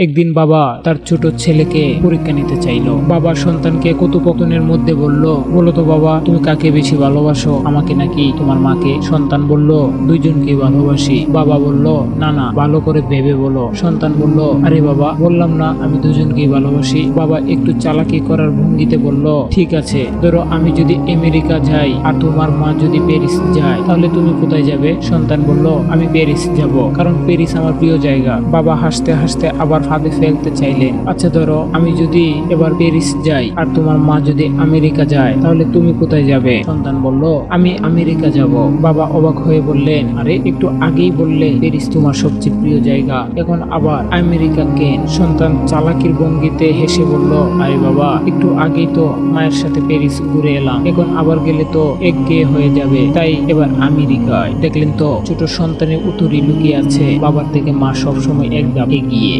একদিন বাবা তার ছোট ছেলেকে পরীক্ষা নিতে চাইলো। বাবা সন্তানকে কৌতুকপতনের মধ্যে বলো তো বাবা, তুমি কাকে বেশি ভালোবাসো, আমাকে নাকি তোমার মাকে? সন্তান বলল, দুইজনকে ভালোবাসি। বাবা বলল, না না, ভালো করে ভেবে বলো। সন্তান বলল, আরে বাবা, বললাম না আমি দুজনকেই ভালোবাসি। বাবা একটু চালাকি করার ভঙ্গিতে বলল, ঠিক আছে, ধরো আমি যদি আমেরিকা যাই আর তোমার মা যদি প্যারিস যায়, তাহলে তুমি কোথায় যাবে? সন্তান বলল, আমি প্যারিস যাব, কারণ প্যারিস আমার প্রিয় জায়গা। বাবা হাসতে হাসতে আবার ফাঁদে ফেলতে চাইলেন, আচ্ছা ধরো আমি যদি এবার প্যারিস যাই আর তোমার মা যদি আমেরিকা যায়, তাহলে তুমি কোথায় যাবে? সন্তান বলল, আমি আমেরিকা যাব। বাবা অবাক হয়ে বললেন, আরে একটু আগেই বললে প্যারিস তোমার সবচেয়ে প্রিয় জায়গা, এখন আবার আমেরিকা কেন? সন্তান চালাকির ভঙ্গিতে হেসে বলল, আরে বাবা, একটু আগেই তো মায়ের সাথে প্যারিস ঘুরে এলাম, এখন আবার গেলে তো একঘেয়ে হয়ে যাবে, তাই এবার আমেরিকায়। দেখলেন তো ছোট সন্তানের উত্তরই লুকিয়ে আছে বাবার থেকে মা সবসময় এক ধাপ এগিয়ে।